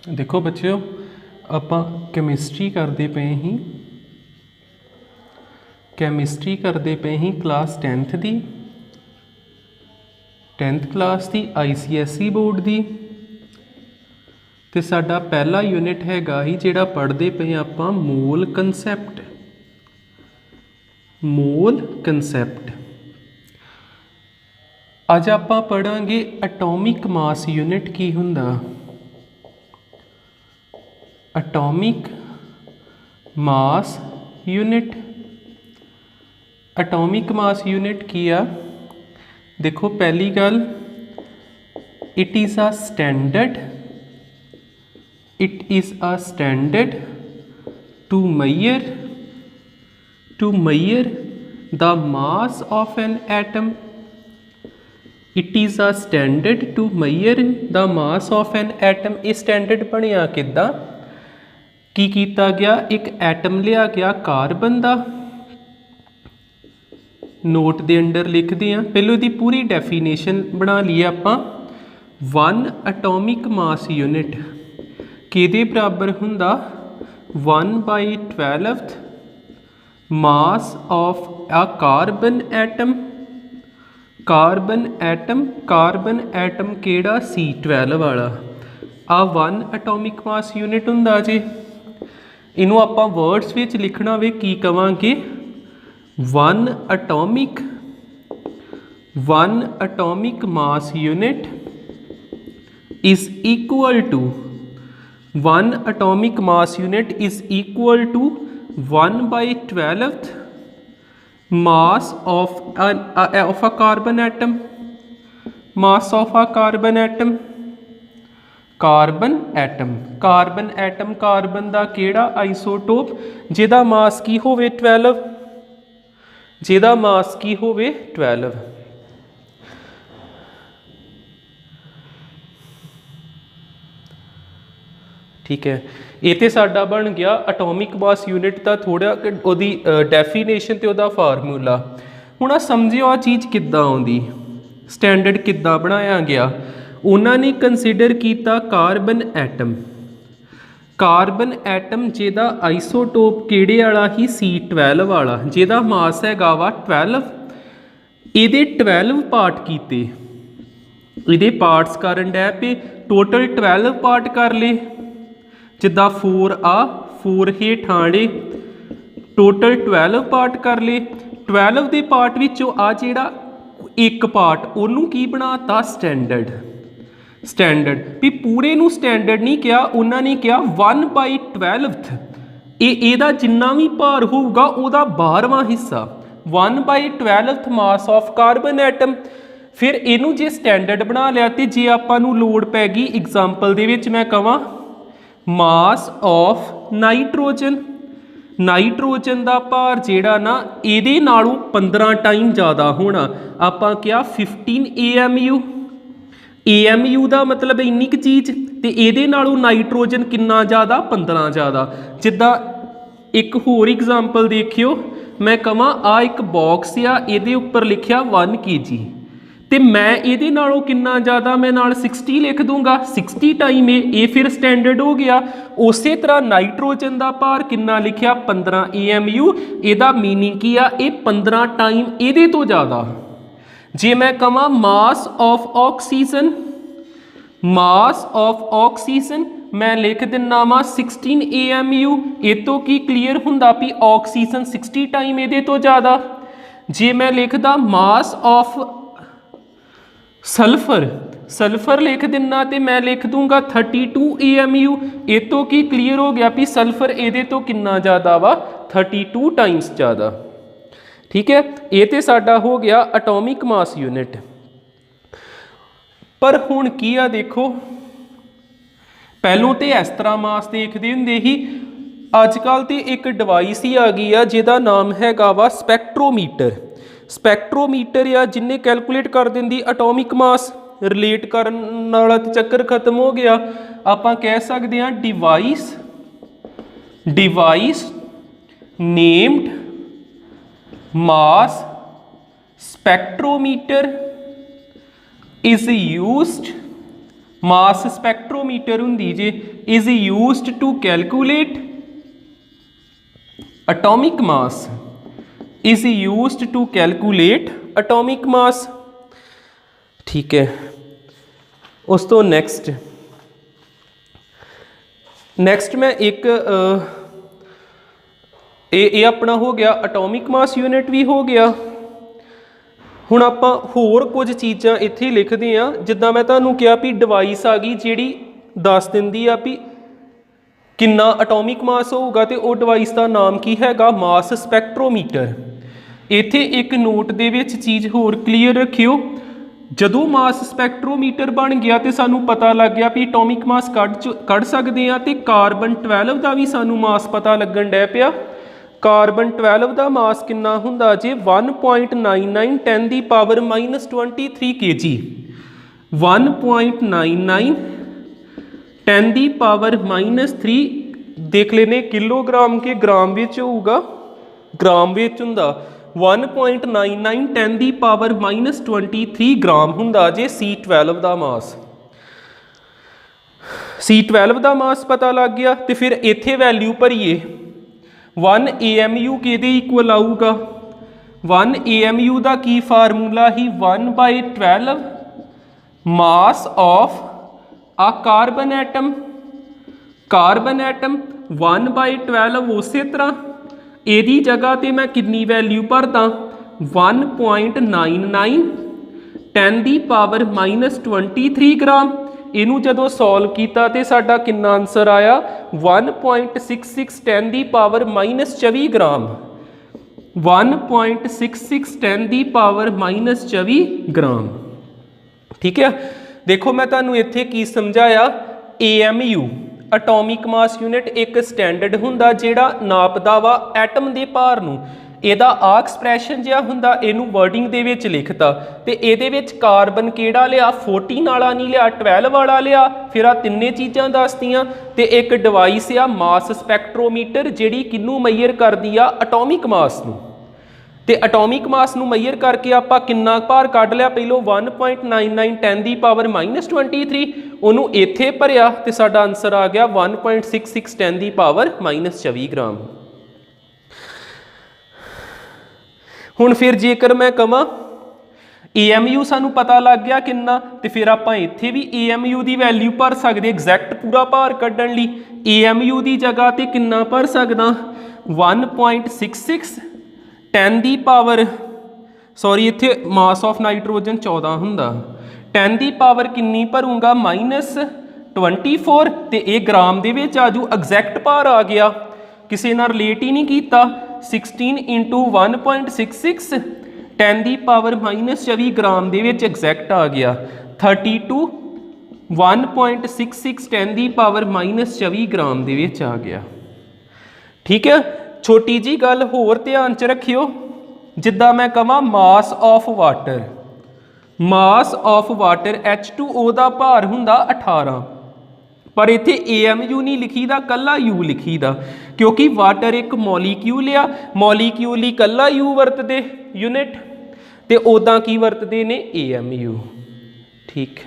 देखो बच्चों ਆਪਾਂ ਕੈਮਿਸਟਰੀ ਕਰਦੇ ਪਏ ਹੀ ਕਲਾਸ 10th ਦੀ 10th ਕਲਾਸ ਦੀ ICSE ਬੋਰਡ ਦੀ ਤੇ ਸਾਡਾ ਪਹਿਲਾ ਯੂਨਿਟ ਹੈਗਾ ਹੀ ਜਿਹੜਾ ਪੜ੍ਹਦੇ ਪਏ ਆਪਾਂ ਮੋਲ ਕਨਸੈਪਟ ਅੱਜ ਆਪਾਂ ਪੜਾਂਗੇ ਐਟੋਮਿਕ ਮਾਸ ਯੂਨਿਟ ਕੀ ਹੁੰਦਾ एटॉमिक मास यूनिट की आ देखो पहली गल it is a standard to measure the mass of an atom it is a standard to measure the mass of an atom ये स्टैंडर्ड बनिया किद्दां की कीता गया एक एटम लिया गया कार्बन का नोट के अंडर लिखते हैं पहले इसकी पूरी डेफिनेशन बना ली आपां 1 एटॉमिक मास यूनिट किहदे बराबर हुंदा 1/12 mass of a carbon atom केड़ा C12 वाला आ 1 एटॉमिक मास यूनिट हुंदा जी इनू आपां वर्ड्स विच लिखना वे की कवांगे 1 atomic mass unit is equal to 1 atomic mass unit is equal to 1/12 mass of a carbon atom carbon का केड़ा आइसोटोप जिहदा मास की होवे 12 ठीक है ये तो साडा बन गया एटॉमिक मास यूनिट का थोड़ा उहदी डेफिनेशन ते उहदा फार्मूला हुण समझिओ आ चीज़ किद्दां आउंदी स्टैंडर्ड किद्दां बनाया गया उन्होंने कंसीडर किया कार्बन एटम जिहदा आइसोटोप किहड़े वाला ही C12 वाला जिहदा मास हैगा वा 12 इहदे 12 पार्ट कीते इहदे पार्ट्स करन डै पे टोटल 12 पार्ट कर ले जिद्दां 4 हेठ आले टोटल 12 पार्ट कर ले 12 दे पार्ट विचों आ जिहड़ा एक पार्ट उन्होंने की बनाता स्टैंडर्ड भी पूरे नू स्टैंडर्ड नहीं किया उन्होंने कहा 1/12 ये जिन्ना भी भार होगा वह 12वां हिस्सा 1/12 मास ऑफ कार्बन एटम फिर इनू जे स्टैंडर्ड बना लिया तो जे आपां नू लोड़ पै गई एग्जाम्पल दे विच मैं कहां मास ऑफ नाइट्रोजन का भार जिहड़ा ना इहदे नालों 15 टाइम ज़्यादा होना आपां क्या 15 AMU का मतलब इन्नी क चीज़ तो ये नाइट्रोजन कितना ज़्यादा 15 ज़्यादा जिदा एक होर एग्जाम्पल देखियो मैं कहां आ एक बॉक्स आ ये उपर लिखिया 1 kg तो मैं ये कितना ज़्यादा मैं नाल 60 लिख दूंगा 60 टाइम ये फिर स्टैंडर्ड हो गया उस तरह नाइट्रोजन का भार कितना लिखिया 15 AMU ਇਹਦਾ मीनिंग की आ ये 15 टाइम ये तो ज़्यादा जे मैं कहां मास ऑफ ऑक्सीजन मैं लिख दिना वा 16 AMU ये तो की क्लीयर हुंदा भी ऑक्सीजन 60 टाइम ये तो ज़्यादा जे मैं लिखदा मास ऑफ सल्फर लिख दिना तो मैं लिख दूंगा 32 AMU ये तो की क्लीयर हो गया भी सल्फर ये तो कितना ज़्यादा वा 32 टाइम्स ज़्यादा ठीक है ये तो साडा हो गया एटॉमिक मास यूनिट पर हुण की आ देखो पहलों तो इस तरह मास देखते हुंदे ही अजकल तो एक डिवाइस ही आ गई है जिहदा नाम हैगा वा स्पैक्ट्रोमीटर या जिन्हें कैलकुलेट कर देंदी एटॉमिक मास रिलेट करने वाला चक्कर खत्म हो गया आपां कह सकते हैं device named mass spectrometer is used mass spectrometer ਹੁੰਦੀ ਜੇ is used to calculate atomic mass is used to calculate atomic mass। ठीक है, उस तो नेक्स्ट मैं एक ये अपना हो गया एटॉमिक मास यूनिट भी हो गया। हुण आपां होर कुछ चीज़ां इत्थे लिखदे आ, जिद्दां मैं तुहानूं कहा भी डिवाइस आ गई जिहड़ी दस दिंदी आ भी किन्ना एटॉमिक मास होगा, तो वो डिवाइस का नाम की हैगा मास स्पैक्ट्रोमीटर। इत्थे एक नोट दे विच चीज़ होर क्लीयर रखियो, जदों मास स्पैक्ट्रोमीटर बन गया तो सानू पता लग गया भी एटॉमिक मास कढ़ सकते हैं, तो कार्बन 12 का भी सानू मास पता लगन डै पिया। कार्बन 12 का मास किन्ना हुंदा जे 1.99 10 the power -23 kg। 1.99 10 the power -3 देख लेने किलोग्राम के ग्राम विच होगा, ग्राम विच हुंदा 1.99 10 दी पावर -23 ग्राम हुंदा जे C12 का मास। C12 का मास पता लग गया, तो फिर इत्थे वैल्यू भरीए 1 AMU किहदे इक्वल आऊगा। 1 AMU का की फार्मूला ही 1/12 mass of a carbon atom. Carbon atom 1/12 उस तरह यदी जगह तो मैं कितनी वैल्यू भरदा 1.99 10 दी पावर -23 ग्राम। इनू जदों सॉल्व किया तो साडा कितना आंसर आया 1.66 10 the power -24 gram. 1.66 10 the power -24 ग्राम। ठीक है, देखो मैं तुहानूं इत्थे की समझाया, AMU एटॉमिक मास यूनिट एक स्टैंडर्ड हुंदा जिहड़ा नापदा वा एटम दे भार नूं। ਇਹਦਾ आ एक्सप्रैशन जिहा हुंदा, इनू वर्डिंग दे विच लिखता, तो ਇਹਦੇ विच कार्बन किहड़ा लिया 14 वाला नहीं लिया, 12 वाला लिया। फिर आ तिन्ने चीज़ां दसदियां, तो एक डिवाइस आ मास स्पैक्ट्रोमीटर जिहड़ी किनू मैयर करदी आ एटॉमिक मास नूं। तो एटॉमिक मास नूं मैयर करके आपां किन्ना भार कढ लिया, पहलों 1.99 10 दी पावर -23 ਉਹਨੂੰ ਇੱਥੇ ਭਰਿਆ तो साडा आंसर आ गया 1.66 10 दी पावर -24 ग्राम। हुण फिर जेकर मैं कहां AMU सानू पता लग गया किन्ना, तो फिर आपां इत्थे भी AMU की वैल्यू भर सकते एग्जैक्ट पूरा भार कढ़न लई। AMU की जगह तो किन्ना भर सकदा 1.66 10 दी पावर सॉरी इत्थे मास ऑफ नाइट्रोजन 14 हुंदा, 10 दी पावर किन्नी भरूंगा -24, तो ये ग्राम दे विच आजू एग्जैक्ट भार आ गया, किसी नाल रिलेट ही नहीं किया। 16 × 1.66 10 the power -24 gram they which exact आ गया। 32 1.66 10 दी पावर -24 ग्राम दे विच आ गया। ठीक है, छोटी जी गल होर ध्यान च रखियो, जिद्दां मैं कहां mass of water, mass of water H2O का भार हुंदा 18, पर इत्थे AMU नहीं लिखी दा, कला U लिखी दा, क्योंकि वाटर एक मॉलीक्यूल आ, मॉलीक्यूल ही कला U वरतदे यूनिट, तो उदां की वरतदे ने AMU। ठीक,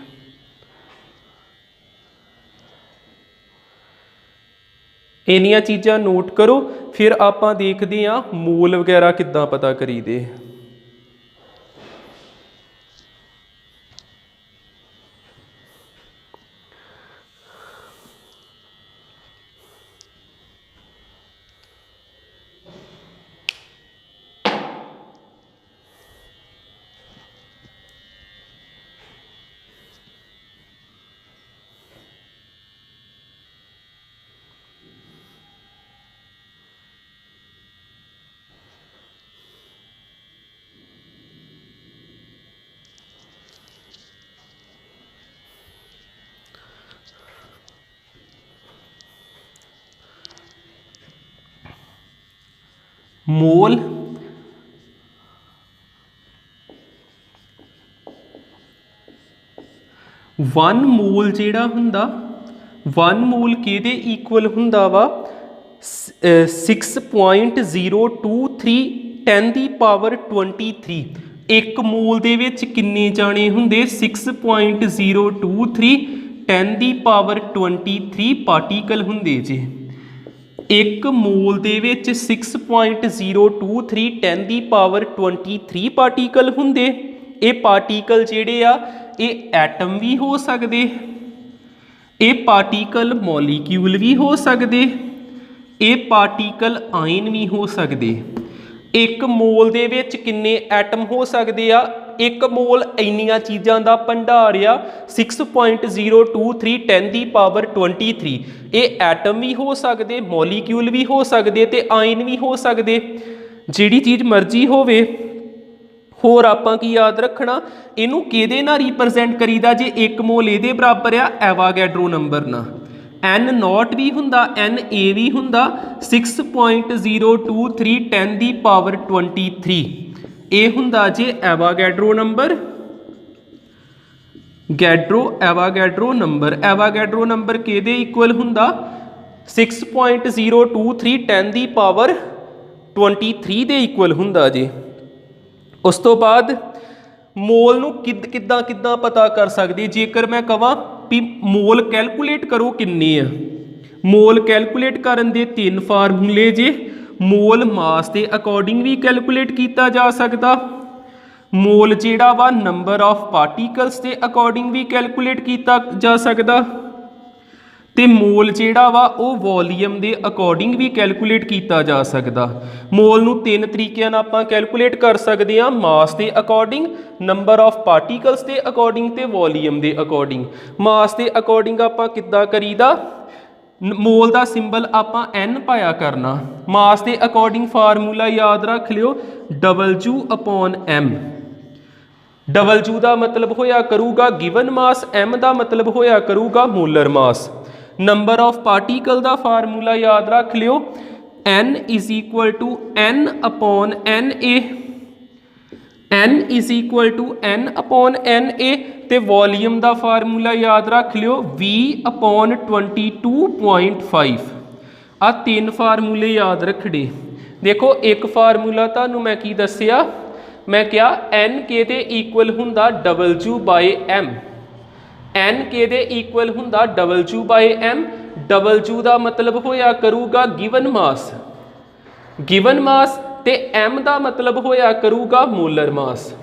इन्नियां चीज़ां नोट करो, फिर आपां देखदे हां मोल वगैरह किद्दां पता करीदे। मोल वन मोल जिहड़ा हुंदा, वन मोल किहदे इक्वल हुंदा वा 6.023 10 दी पावर 23। एक मोल दे विच किन्ने जाने हुंदे 6.023 10 ਦੀ ਪਾਵਰ 23 ਪਾਰਟੀਕਲ ਹੁੰਦੇ ਜੇ। ਇੱਕ ਮੋਲ ਦੇ ਵਿੱਚ 6.023 10 ਦੀ ਪਾਵਰ 23 ਪਾਰਟੀਕਲ ਹੁੰਦੇ। ਇਹ ਪਾਰਟੀਕਲ ਜਿਹੜੇ ਆ ਇਹ ਐਟਮ ਵੀ ਹੋ ਸਕਦੇ, ਇਹ ਪਾਰਟੀਕਲ ਮੋਲੀਕਿਊਲ ਵੀ ਹੋ ਸਕਦੇ, ਇਹ ਪਾਰਟੀਕਲ ਆਇਨ ਵੀ ਹੋ ਸਕਦੇ। ਇੱਕ ਮੋਲ ਦੇ ਵਿੱਚ ਕਿੰਨੇ ਐਟਮ ਹੋ ਸਕਦੇ ਆ? ਇੱਕ ਮੋਲ ਇੰਨੀਆਂ ਚੀਜ਼ਾਂ ਦਾ ਭੰਡਾਰ ਆ 6.023 10 ਦੀ ਪਾਵਰ 23। ਇਹ ਐਟਮ ਵੀ ਹੋ ਸਕਦੇ, ਮੋਲੀਕਿਊਲ ਵੀ ਹੋ ਸਕਦੇ ਤੇ ਆਇਨ ਵੀ ਹੋ ਸਕਦੇ। ਜਿਹੜੀ ਚੀਜ਼ ਮਰਜ਼ੀ ਹੋਵੇ। ਹੋਰ ਆਪਾਂ ਕੀ ਯਾਦ ਰੱਖਣਾ, ਇਹਨੂੰ ਕਿਹਦੇ ਨਾਲ ਰਿਪਰੈਜ਼ੈਂਟ ਕਰੀਦਾ ਜੇ ਇੱਕ ਮੋਲ ਇਹਦੇ ਬਰਾਬਰ ਆ ਐਵਾਗੈਡਰੋ ਨੰਬਰ ਨਾਲ। N ਨੋਟ ਵੀ ਹੁੰਦਾ, Na ਵੀ ਹੁੰਦਾ। 6.023 10 ਦੀ ਪਾਵਰ 23 ਇਹ ਹੁੰਦਾ ਜੇ ਐਵਾਗੈਡਰੋ ਨੰਬਰ। ਐਵਾਗੈਡਰੋ ਨੰਬਰ, ਐਵਾਗੈਡਰੋ ਨੰਬਰ ਕਿਹਦੇ ਇਕੁਅਲ ਹੁੰਦਾ? 6.023 10 ਦੀ ਪਾਵਰ 23 ਦੇ ਇਕੁਅਲ ਹੁੰਦਾ ਜੀ। ਉਸ ਤੋਂ ਬਾਅਦ ਮੋਲ ਨੂੰ ਕਿੱਦਾਂ ਪਤਾ ਕਰ ਸਕਦੇ? ਜੇਕਰ ਮੈਂ ਕਹਾਂ ਵੀ ਮੋਲ ਕੈਲਕੂਲੇਟ ਕਰੋ ਕਿੰਨੇ ਆ, ਮੋਲ ਕੈਲਕੂਲੇਟ ਕਰਨ ਦੇ 3 ਫਾਰਮੂਲੇ ਜੇ। ਮੋਲ ਮਾਸ ਦੇ ਅਕੋਰਡਿੰਗ ਵੀ ਕੈਲਕੂਲੇਟ ਕੀਤਾ ਜਾ ਸਕਦਾ, ਮੋਲ ਜਿਹੜਾ ਵਾ ਨੰਬਰ ਆਫ ਪਾਰਟੀਕਲਸ ਦੇ ਅਕੋਰਡਿੰਗ ਵੀ ਕੈਲਕੂਲੇਟ ਕੀਤਾ ਜਾ ਸਕਦਾ, ਤੇ ਮੋਲ ਜਿਹੜਾ ਵਾ ਉਹ ਵੋਲੀਅਮ ਦੇ ਅਕੋਰਡਿੰਗ ਵੀ ਕੈਲਕੂਲੇਟ ਕੀਤਾ ਜਾ ਸਕਦਾ। ਮੋਲ ਨੂੰ 3 ਤਰੀਕਿਆਂ ਨਾਲ ਆਪਾਂ ਕੈਲਕੂਲੇਟ ਕਰ ਸਕਦੇ ਹਾਂ, ਮਾਸ ਦੇ ਅਕੋਰਡਿੰਗ, ਨੰਬਰ ਆਫ ਪਾਰਟੀਕਲਸ ਦੇ ਅਕੋਰਡਿੰਗ ਤੇ ਵੋਲੀਅਮ ਦੇ ਅਕੋਰਡਿੰਗ। ਮਾਸ ਦੇ ਅਕੋਰਡਿੰਗ ਆਪਾਂ ਕਿੱਦਾਂ ਕਰੀਦਾ? ਮੋਲ ਦਾ ਸਿੰਬਲ ਆਪਾਂ N ਪਾਇਆ ਕਰਨਾ। ਮਾਸ ਦੇ ਅਕੋਰਡਿੰਗ ਫਾਰਮੂਲਾ ਯਾਦ ਰੱਖ ਲਿਓ W/m। W ਦਾ ਮਤਲਬ ਹੋਇਆ ਕਰੂਗਾ ਗਿਵਨ ਮਾਸ, M ਦਾ ਮਤਲਬ ਹੋਇਆ ਕਰੂਗਾ molar mass. Number of particle ਦਾ ਫਾਰਮੂਲਾ ਯਾਦ ਰੱਖ ਲਿਓ N N/N/NA ਤੇ ਵੋਲੀਅਮ ਦਾ ਫਾਰਮੂਲਾ ਯਾਦ ਰੱਖ ਲਿਓ V/22.5। ਆ 3 ਫਾਰਮੂਲੇ ਯਾਦ ਰੱਖਣੇ। ਦੇਖੋ ਇੱਕ ਫਾਰਮੂਲਾ ਤੁਹਾਨੂੰ ਮੈਂ ਕੀ ਦੱਸਿਆ, ਮੈਂ ਕਿਹਾ N ਕਿਹਦੇ ਇਕੁਅਲ ਹੁੰਦਾ W/m। N ਕਿਹਦੇ ਇਕੁਅਲ ਹੁੰਦਾ W/m। W ਦਾ ਮਤਲਬ ਹੋਇਆ ਕਰੂਗਾ ਗਿਵਨ ਮਾਸ, ਤੇ M ਦਾ ਮਤਲਬ ਹੋਇਆ ਕਰੂਗਾ ਮੋਲਰ ਮਾਸ।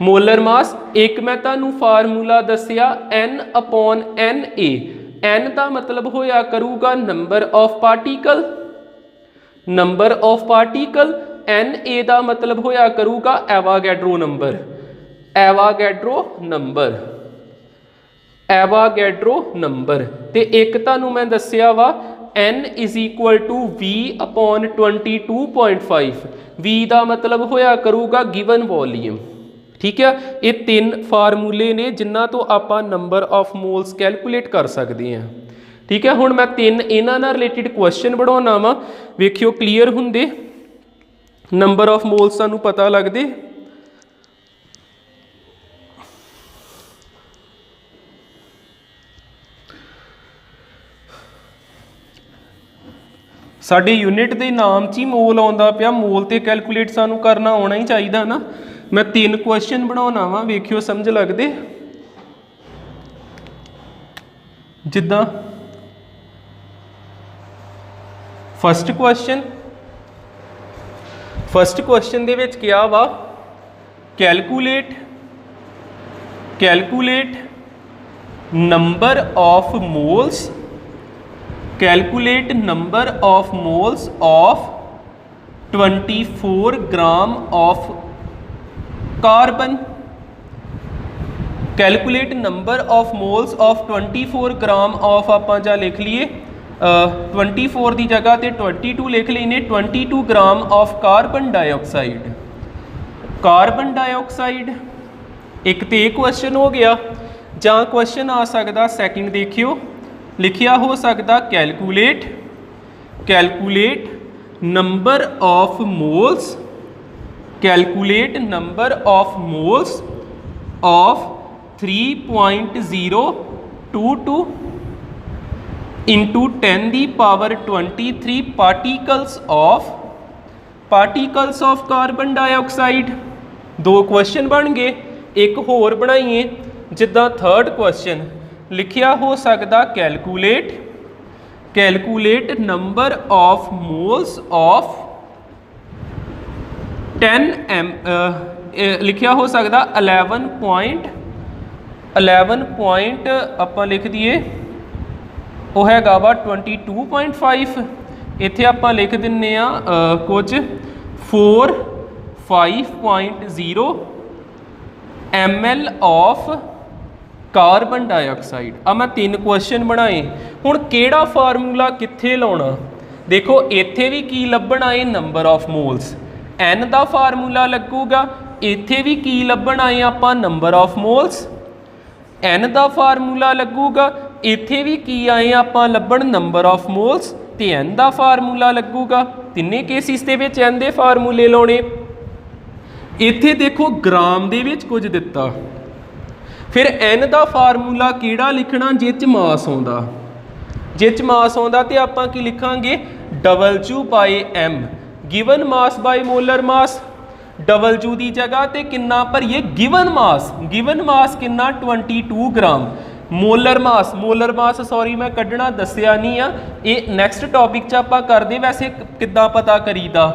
ਮੋਲਰ ਮਾਸ ਇੱਕ ਮੈਂ ਤੁਹਾਨੂੰ ਫਾਰਮੂਲਾ ਦੱਸਿਆ N/NA। N ਦਾ ਮਤਲਬ ਹੋਇਆ ਕਰੂਗਾ ਨੰਬਰ ਆਫ ਪਾਰਟੀਕਲ, Na ਦਾ ਮਤਲਬ ਹੋਇਆ ਕਰੂਗਾ ਐਵਾਗੈਡਰੋ ਨੰਬਰ। ਤੇ ਇੱਕ ਤੁਹਾਨੂੰ ਮੈਂ ਦੱਸਿਆ ਵਾ N V/22.5। V ਦਾ ਮਤਲਬ ਹੋਇਆ ਕਰੂਗਾ ਗਿਵਨ ਵੋਲੀਅਮ। ਠੀਕ ਆ, ਇਹ 3 ਫਾਰਮੂਲੇ ਨੇ ਜਿਨ੍ਹਾਂ ਤੋਂ ਆਪਾਂ ਨੰਬਰ ਆਫ ਮੋਲਸ ਕੈਲਕੂਲੇਟ ਕਰ ਸਕਦੇ ਹਾਂ। ਠੀਕ ਹੈ, ਹੁਣ ਮੈਂ 3 ਇਹਨਾਂ ਨਾਲ ਰਿਲੇਟਿਡ ਕੁਐਸਚਨ ਬਣਾਉਣਾ ਵਾ, ਵੇਖਿਓ ਕਲੀਅਰ ਹੁੰਦੇ। ਨੰਬਰ ਆਫ ਮੋਲਸ ਸਾਨੂੰ ਪਤਾ ਲੱਗਦੇ। ਸਾਡੇ ਯੂਨਿਟ ਦੇ ਨਾਮ 'ਚ ਹੀ ਮੋਲ ਆਉਂਦਾ ਪਿਆ, ਮੋਲ ਤੇ ਕੈਲਕੂਲੇਟ ਸਾਨੂੰ ਕਰਨਾ ਆਉਣਾ ਹੀ ਚਾਹੀਦਾ ਨਾ। ਮੈਂ 3 ਕੁਐਸਚਨ ਬਣਾਉਣਾ ਵਾ, ਵੇਖਿਓ ਸਮਝ ਲੱਗਦੇ। ਜਿੱਦਾਂ ਫਸਟ ਕੁਐਸਚਨ ਦੇ ਵਿੱਚ ਕਿਹਾ ਵਾ calculate number of moles of 24 gram of carbon। Calculate number of moles of 24 gram of आप जा लिख लीए 24 की जगह ते 22 लिख लेने 22 ग्राम ऑफ कार्बन डाइऑक्साइड। एक तो ये क्वेश्चन हो गया, ਜਾਂ क्वेश्चन आ सकता सैकेंड देखियो लिखिया हो सकता calculate number of moles of 3.022 into 10 the power 23 particles of carbon dioxide. 2 question बन गए। एक होर बनाइए जिद्दां थर्ड क्वेश्चन लिखिया हो सकता calculate number of moles of 10 लिखिया हो सकता 11 पॉइंट आपां लिख दिए वो हैगा वा 22.5 इत्थे आपां लिख दिन्ने कुछ 5.0 ml ऑफ कार्बन डाइऑक्साइड। मैं 3 क्वेश्चन बनाए हुण केड़ा फार्मूला कित्थे लाउणा देखो इत्थे भी की लभण आए नंबर ऑफ मोल्स n का फार्मूला लगूगा इत्थे भी की लभण आए आपां नंबर ऑफ मोल्स n का फार्मूला लगूगा इत्थे भी की आए आपां लभण नंबर ऑफ मोल्स ते n का फार्मूला लगूगा। तिन्ने केसिस दे विच n दे फार्मूले लाउणे। इत्थे देखो ग्राम दे विच कुछ दिता फिर n का फार्मूला किहड़ा लिखना जिच मास आउंदा जिच मास आउंदा ते आपां की लिखांगे W/m given mass by molar mass W की जगह ते किन्ना भरीए गिवन मास किन्ना 22 ग्राम मोलर मास सॉरी मैं कढ़ना दसिया नहीं ये नैक्सट टॉपिक च आपां करदे वैसे किद्दां पता करीदा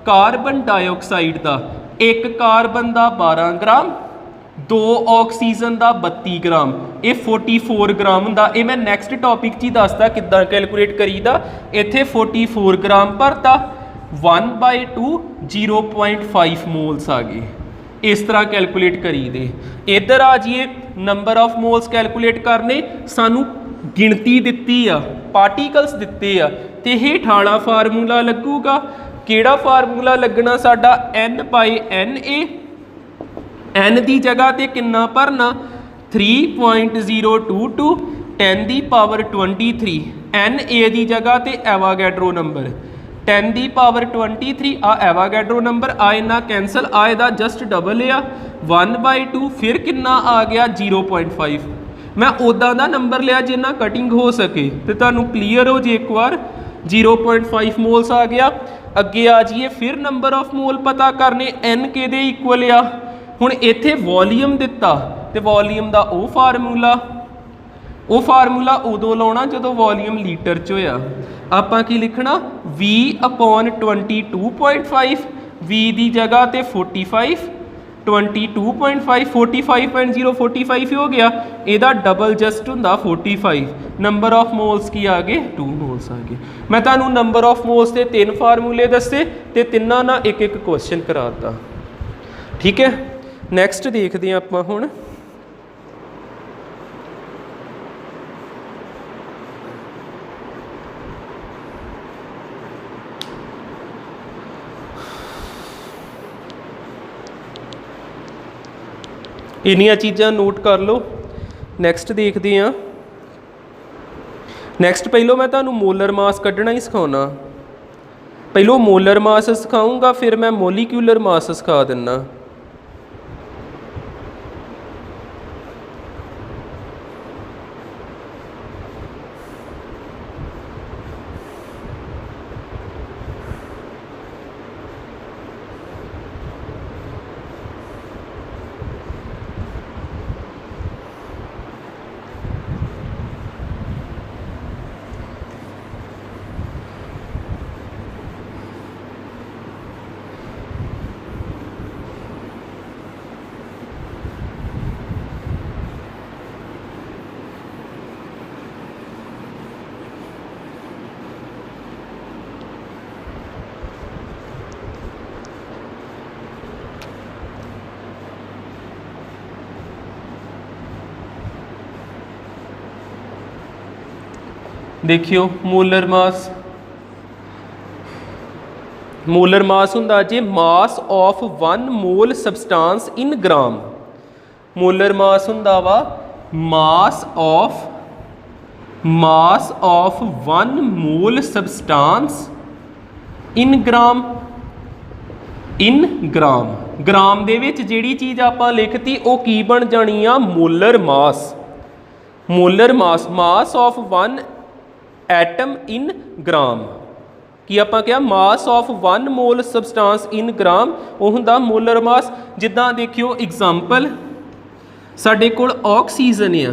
कार्बन डाइऑक्साइड का एक कार्बन का 12 ग्राम 2 ऑक्सीजन का 32 ग्राम ये 44 ग्राम हुंदा ये मैं नैक्सट टॉपिक च ही दसदा किद्दां कैलकुलेट करीदा। इत्थे 44 ग्राम भरता 1/2 0.5 मोल्स आ गए इस तरह कैलकुलेट करी दे। इधर आ जाइए नंबर ऑफ मोल्स कैलकुलेट करने सानू गिणती दिती आ पार्टिकल्स दिते आ ते हेठ वाला फार्मूला लगूगा किहड़ा फार्मूला लगना साडा n/na n की जगह ते किन्ना भरना 3.022 10 की पावर 23 na की जगह ते एवागैड्रो नंबर 10 की पावर 23 एवागैड्रो नंबर आए ना कैंसल आए दा जस्ट डबल आ 1/2 फिर किन्ना आ गया 0.5 मैं उदा का नंबर लिया जिन्ना कटिंग हो सके तो तुहानू क्लीयर हो जे एक बार 0.5 मोल्स आ गया। अगे आ जाइए फिर नंबर ऑफ मोल पता करने n के दे इक्वल आ हुण इत्थे वॉल्यूम दिता तो वॉल्यूम का वो फार्मूला उदों लाउणा जदों वॉल्यूम लीटर च होया आपां की लिखना V/22.5 V की जगह ते 45 22.5 45.0 45 ही हो गया इहदा डबल जस्ट हुंदा 45 नंबर ऑफ मोल्स की आ गए 2 मोल्स आ गए। मैं तुहानू नंबर ऑफ मोल्स के 3 फार्मूले दसे ते तिन्नां ना एक क्वेश्चन कराता ठीक है। नैक्सट देखते हैं आपां हुण इन्नियां चीज़ां नोट कर लो। नैक्सट देखते हैं नैक्सट पहलों मैं तुहानू मोलर मास कढ़ना ही सिखाउणा पहलों मोलर मास सिखाऊंगा फिर मैं मोलीक्यूलर मास सिखा दिना। देखियो मोलर मास हुंदा जे मास of 1 mole सबसटांस in gram molar mass हुंदा वा मास ऑफ 1 मोल सबसटांस इन ग्राम दे विच जिहड़ी चीज़ आपां लिखती वो की बन जानी आ molar mass of 1 atom in gram कि आपां क्या मास ऑफ 1 मोल सबसटांस इन ग्राम वो हुंदा मोलर मास। जिद्दां देखियो एग्जाम्पल साडे कोल ऑक्सीजन आ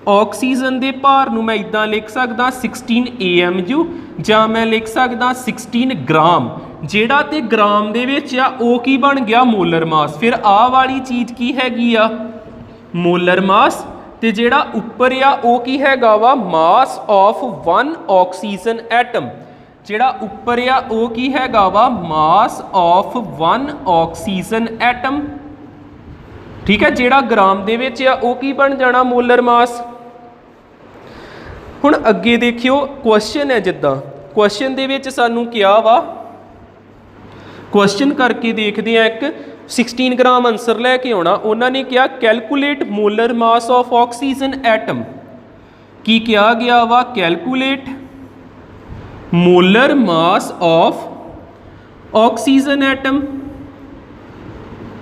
ਆਕਸੀਜਨ ਦੇ ਭਾਰ ਨੂੰ ਮੈਂ ਇਦਾਂ ਲਿਖ ਸਕਦਾ 16 AMU ਜਾਂ ਮੈਂ ਲਿਖ ਸਕਦਾ 16 ਗ੍ਰਾਮ। ਜਿਹੜਾ ਤੇ ਗ੍ਰਾਮ ਦੇ ਵਿੱਚ ਆ ਉਹ ਕੀ ਬਣ ਗਿਆ ਮੋਲਰ ਮਾਸ। ਫਿਰ ਆਹ ਵਾਲੀ ਚੀਜ਼ ਕੀ ਹੈਗੀ ਆ ਮੋਲਰ ਮਾਸ, ਤੇ ਜਿਹੜਾ ਉੱਪਰ ਆ ਉਹ ਕੀ ਹੈਗਾ ਵਾ ਮਾਸ ਆਫ 1 ਆਕਸੀਜਨ ਐਟਮ। ਜਿਹੜਾ ਉੱਪਰ ਆ ਉਹ ਕੀ ਹੈਗਾ ਵਾ ਮਾਸ ਆਫ 1 ਆਕਸੀਜਨ ਐਟਮ। ਠੀਕ ਹੈ, ਜਿਹੜਾ ਗ੍ਰਾਮ ਦੇ ਵਿੱਚ ਆ ਉਹ ਕੀ ਬਣ ਜਾਣਾ ਮੋਲਰ ਮਾਸ। ਹੁਣ ਅੱਗੇ ਦੇਖਿਓ ਕੁਐਸਚਨ ਹੈ, ਜਿੱਦਾਂ ਕੁਐਸਚਨ ਦੇ ਵਿੱਚ ਸਾਨੂੰ ਕਿਹਾ ਵਾ, ਕੁਐਸਚਨ ਕਰਕੇ ਦੇਖਦੇ ਆ ਇੱਕ 16 ਗ੍ਰਾਮ ਆਨਸਰ ਲੈ ਕੇ ਆਉਣਾ। ਉਹਨਾਂ ਨੇ ਕਿਹਾ calculate molar mass of oxygen atom. ਕੀ ਕਿਹਾ ਗਿਆ ਵਾ calculate molar mass of oxygen atom.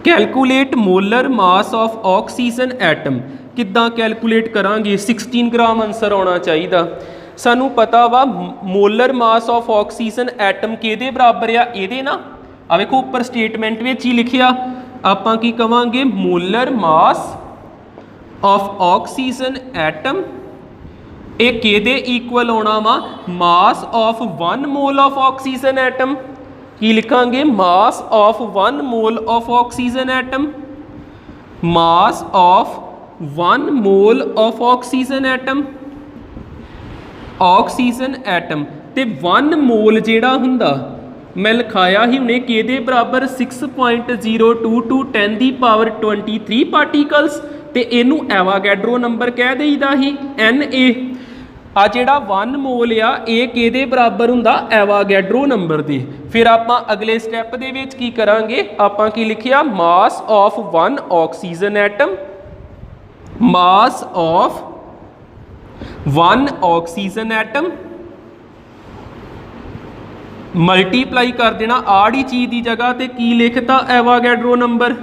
Calculate molar mass of oxygen atom ਕਿੱਦਾਂ ਕੈਲਕੂਲੇਟ ਕਰਾਂਗੇ। 16 ਗ੍ਰਾਮ ਆਨਸਰ ਆਉਣਾ ਚਾਹੀਦਾ। ਸਾਨੂੰ ਪਤਾ ਵਾ molar mass of oxygen atom ਕਿਹਦੇ ਬਰਾਬਰ ਆ ਇਹਦੇ ਨਾ, ਆ ਵੇਖੋ ਉੱਪਰ ਸਟੇਟਮੈਂਟ ਵਿੱਚ ਹੀ ਲਿਖਿਆ। ਆਪਾਂ ਕੀ ਕਵਾਂਗੇ molar mass of oxygen atom ਇਹ ਕਿਹਦੇ ਇਕੁਅਲ ਆਉਣਾ ਵਾ mass of 1 mole of oxygen atom. ਕੀ ਲਿਖਾਂਗੇ mass of 1 mole of oxygen atom. Mass of 1 mole of oxygen atom. Oxygen atom ਤੇ 1 ਮੋਲ ਜਿਹੜਾ ਹੁੰਦਾ ਮੈਂ ਲਿਖਾਇਆ ਹੀ ਹੁਣੇ ਕਿਹਦੇ ਬਰਾਬਰ 6.02 ਟੂ 10 ਦੀ ਪਾਵਰ 23 ਪਾਰਟੀਕਲਸ, ਤੇ ਇਹਨੂੰ ਐਵਾਗੈਡਰੋ ਨੰਬਰ ਕਹਿ ਦੇਈਦਾ ਹੀ Na। ਆ ਜਿਹੜਾ 1 ਮੋਲ ਆ ਇਹ ਕਿਹਦੇ ਬਰਾਬਰ ਹੁੰਦਾ ਐਵਾਗੈਡਰੋ ਨੰਬਰ ਦੇ। ਫਿਰ ਆਪਾਂ ਅਗਲੇ ਸਟੈਪ ਦੇ ਵਿੱਚ ਕੀ ਕਰਾਂਗੇ, ਆਪਾਂ ਕੀ ਲਿਖਿਆ mass of 1 oxygen atom. Mass of 1 oxygen atom multiply ਕਰ ਦੇਣਾ ਆੜੀ ਚੀਜ਼ ਦੀ ਜਗ੍ਹਾ ਤੇ ਕੀ ਲਿਖਤਾ Avogadro number.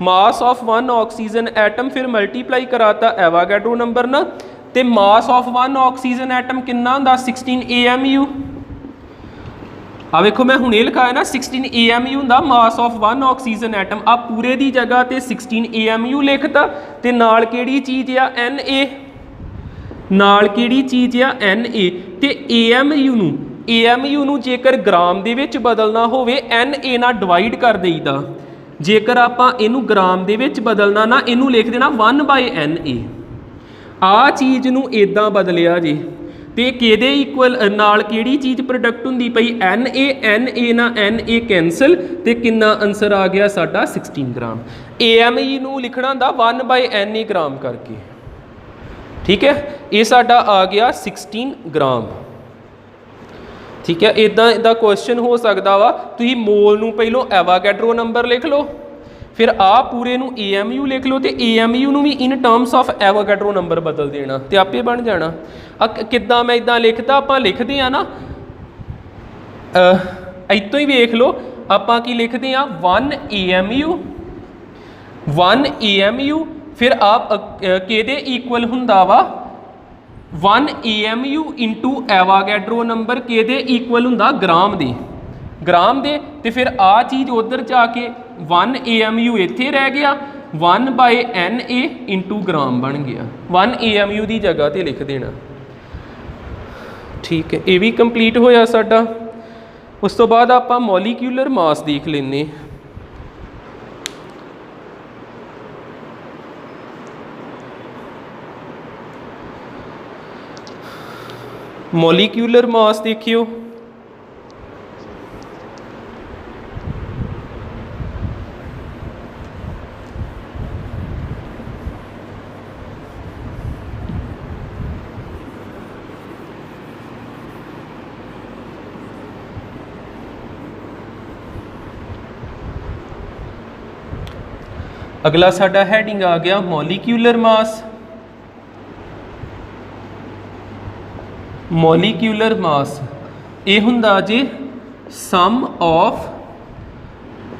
Mass of 1 oxygen atom ਫਿਰ ਮਲਟੀਪਲਾਈ ਕਰਾਤਾ ਐਵਾਗੈਡਰੋ ਨੰਬਰ ਨਾਲ, ਤੇ ਮਾਸ ਆਫ 1 ਆਕਸੀਜਨ ਐਟਮ ਕਿੰਨਾ ਹੁੰਦਾ 16 AMU। ਆ ਵੇਖੋ ਮੈਂ ਹੁਣੇ ਲਿਖਾਇਆ ਨਾ 16 AMU ਹੁੰਦਾ ਮਾਸ ਆਫ 1 ਆਕਸੀਜਨ ਐਟਮ। ਆ ਪੂਰੇ ਦੀ ਜਗ੍ਹਾ ਤੇ 16 AMU ਲਿਖਤਾ, ਤੇ ਨਾਲ ਕਿਹੜੀ ਚੀਜ਼ ਆ Na। ਨਾਲ ਕਿਹੜੀ ਚੀਜ਼ ਆ Na, ਤੇ AMU ਨੂੰ ਜੇਕਰ ਗ੍ਰਾਮ ਦੇ ਵਿੱਚ ਬਦਲਣਾ ਹੋਵੇ Na ਨਾਲ ਡਿਵਾਈਡ ਕਰ ਦੇਈਦਾ। ਜੇਕਰ ਆਪਾਂ ਇਹਨੂੰ ਗ੍ਰਾਮ ਦੇ ਵਿੱਚ ਬਦਲਣਾ ਨਾ ਇਹਨੂੰ ਲਿਖ ਦੇਣਾ 1/Na। ਆ ਚੀਜ਼ ਨੂੰ ਇਦਾਂ ਬਦਲਿਆ ਜੀ, ਤੇ ਕਿਹਦੇ ਇਕੁਅਲ ਨਾਲ ਕਿਹੜੀ ਚੀਜ਼ ਪ੍ਰੋਡਕਟ ਹੁੰਦੀ ਪਈ Na ਨਾਲ Na ਕੈਂਸਲ, ਤੇ ਕਿੰਨਾ ਆਨਸਰ ਆ ਗਿਆ ਸਾਡਾ 16 ਗ੍ਰਾਮ। AME ਨੂੰ ਲਿਖਣਾ ਹੁੰਦਾ 1/Na ਗ੍ਰਾਮ ਕਰਕੇ। ਠੀਕ ਹੈ, ਇਹ ਸਾਡਾ ਆ ਗਿਆ 16 ਗ੍ਰਾਮ। ਠੀਕ ਹੈ, ਇਦਾਂ ਕੁਐਸਚਨ ਹੋ ਸਕਦਾ ਵਾ। ਤੁਸੀਂ ਮੋਲ ਨੂੰ ਪਹਿਲੋਂ ਐਵਾਗੈਡਰੋ ਨੰਬਰ ਲਿਖ ਲਓ, ਫਿਰ ਆ ਪੂਰੇ ਨੂੰ AMU ਲਿਖ ਲਓ, ਤੇ AMU ਨੂੰ ਵੀ ਇਨ ਟਰਮਸ ਆਫ ਐਵਾਗੈਡਰੋ ਨੰਬਰ ਬਦਲ ਦੇਣਾ ਤੇ ਆਪੇ ਬਣ ਜਾਣਾ। ਕਿੱਦਾਂ ਮੈਂ ਇਦਾਂ ਲਿਖਦਾ, ਆਪਾਂ ਲਿਖਦੇ ਆ ਨਾ ਇੱਥੋਂ ਹੀ ਵੇਖ ਲਓ। ਆਪਾਂ ਕੀ ਲਿਖਦੇ ਆ 1 AMU ਫਿਰ ਆਪ ਕਿਹਦੇ ਇਕੁਅਲ ਹੁੰਦਾ ਵਾ 1 AMU ਇੰਟੂ ਐਵਾਗੈਡਰੋ ਨੰਬਰ ਕਿਹਦੇ ਇਕੁਅਲ ਹੁੰਦਾ ਗ੍ਰਾਮ ਦੇ। ਤੇ ਫਿਰ ਆ ਚੀਜ਼ ਉਧਰ ਜਾ ਕੇ 1 AMU ਇੱਥੇ ਰਹਿ ਗਿਆ, 1/Na ਇੰਟੂ ਗ੍ਰਾਮ ਬਣ ਗਿਆ। 1 AMU ਦੀ ਜਗ੍ਹਾ ਤੇ ਲਿਖ ਦੇਣਾ। ਠੀਕ ਹੈ, ਇਹ ਵੀ ਕੰਪਲੀਟ ਹੋਇਆ ਸਾਡਾ। ਉਸ ਤੋਂ ਬਾਅਦ ਆਪਾਂ ਮੋਲੀਕਿਊਲਰ ਮਾਸ ਦੇਖ ਲੈਂਦੇ। ਮੋਲੀਕਿਊਲਰ ਮਾਸ ਦੇਖਿਓ। ਅਗਲਾ ਸਾਡਾ ਹੈਡਿੰਗ ਆ ਗਿਆ ਮੋਲੀਕਿਊਲਰ ਮਾਸ। ਮੋਲੀਕਿਊਲਰ ਮਾਸ ਇਹ ਹੁੰਦਾ ਜੀ ਸਮ ਆਫ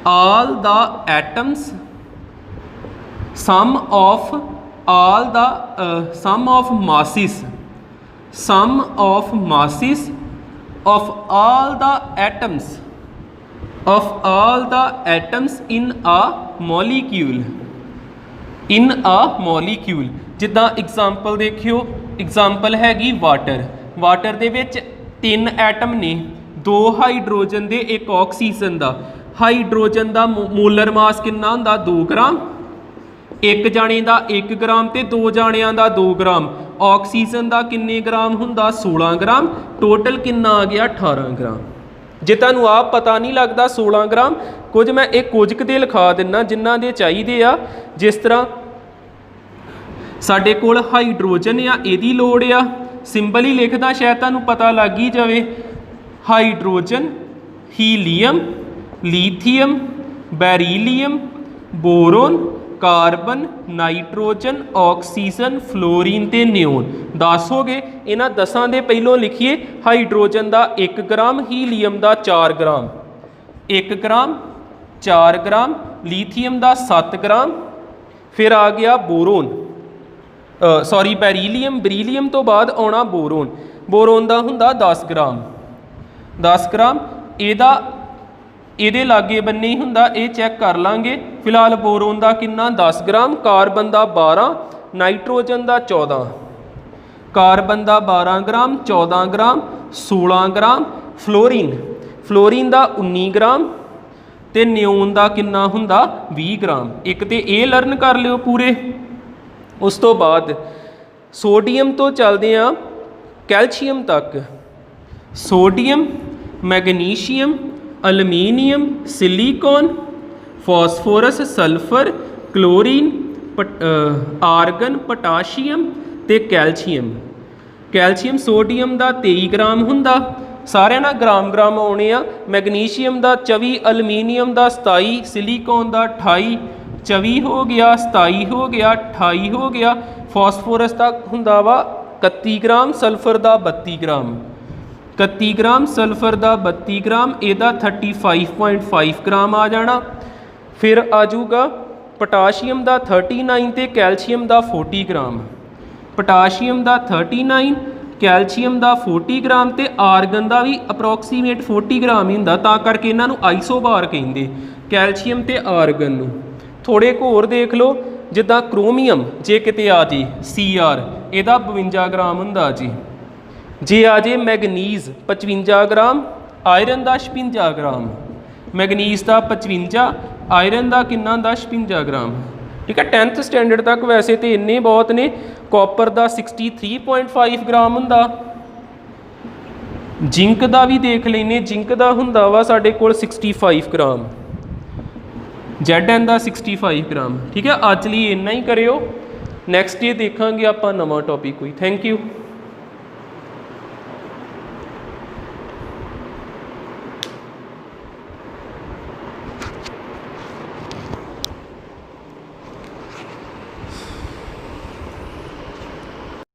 ਆਲ ਦਾ ਐਟਮਸ, ਸਮ ਆਫ ਆਲ ਦਾ sum of masses, sum of masses of all the atoms in a molecule, ਜਿੱਦਾਂ एग्जाम्पल देखियो एग्जाम्पल हैगी वाटर वाटर ਦੇ ਵਿੱਚ 3 ਐਟਮ ਨੇ 2 ਹਾਈਡਰੋਜਨ ਦੇ 1 ਆਕਸੀਜਨ ਦਾ ਹਾਈਡਰੋਜਨ ਦਾ ਮੋਲਰ ਮਾਸ ਕਿੰਨਾ ਹੁੰਦਾ 2 ਗ੍ਰਾਮ एक जाने का 1 ग्राम तो 2 जाणियां का 2 ग्राम ऑक्सीजन का किन्ने ग्राम हुंदा 16 ग्राम टोटल किन्ना आ गया 18 ग्राम जे तुहानूं आप पता नहीं लगता 16 ग्राम कुछ मैं एक कुछ दे लिखा दिना जिन्हां दे चाहीदे आ जिस तरह साडे कोल हाइड्रोजन आ इहदी लोड़ आ सिंबल ही लिखदा शायद तुहानूं पता लग ही जावे hydrogen helium lithium beryllium boron carbon nitrogen oxygen fluorine ते नियोन 10 हो गए इन्हां 10 दे पहलों लिखिए हाइड्रोजन का 1 ग्राम हीलियम का 4 ग्राम 1 ग्राम 4 ग्राम लीथियम का 7 ग्राम फिर आ गया बोरोन सॉरी बैरीलियम तो बाद आना बोरोन का हुंदा 10 ग्राम इहदा ਇਹਦੇ लागे बन्ने ही हुंदा ये चैक कर लांगे फिलहाल बोरोन का किन्ना 10 ग्राम कार्बन का 12 नाइट्रोजन का 14 कार्बन का 12 ग्राम 14 ग्राम 16 ग्राम फ्लोरीन का 19 ग्राम तो नियोन का किन्ना हुंदा 20 ग्राम एक तो ये लर्न कर लियो पूरे उस तो बाद सोडियम तो चलते हैं कैल्शियम तक sodium magnesium aluminium silicon phosphorus sulphur chlorine argon potassium ते कैल्शियम सोडियम का 23 ग्राम हुंदा सारे ना ग्राम आने आ मैगनीशियम का 24 अलमीनियम का 27 सिलिकॉन का 28 24 हो गया 27 हो गया 28 हो गया फॉस्फोरस का हुंदा वा 31 ग्राम सल्फर का 32 ग्राम 31 ग्राम सल्फर का 32 ग्राम एदा 35.5 ग्राम आ जाना फिर आ जाऊगा पोटाशियम का 39 तो कैल्शियम का 40 ग्राम पोटाशियम का 39 कैल्शियम का 40 ग्राम तो आर्गन का भी अप्रोक्सीमेट 40 ग्राम ही होंदा तां करके इन्हों आइसोबार कहिंदे कैल्शियम तो आर्गन नूं थोड़े होर देख लो जिद्दां क्रोमीयम जे किते आ जी CR इहदा 52 ग्राम हुंदा जी जे आ जाए मैगनीज 55 ग्राम आयरन का 56 ग्राम मैगनीज का 55 आयरन का किन्ना 56 ग्राम ठीक है 10th स्टैंडर्ड तक वैसे तो इन्ने बहुत ने कॉपर का 63.5 ग्राम हुंदा जिंक का भी देख लेने जिंक का हुंदा वा साडे कोल 65 ग्राम ZN का 65 ग्राम ठीक है अज लिए इन्ना ही करियो नैक्सट डे देखांगे आपां नवां टॉपिक कोई थैंक यू।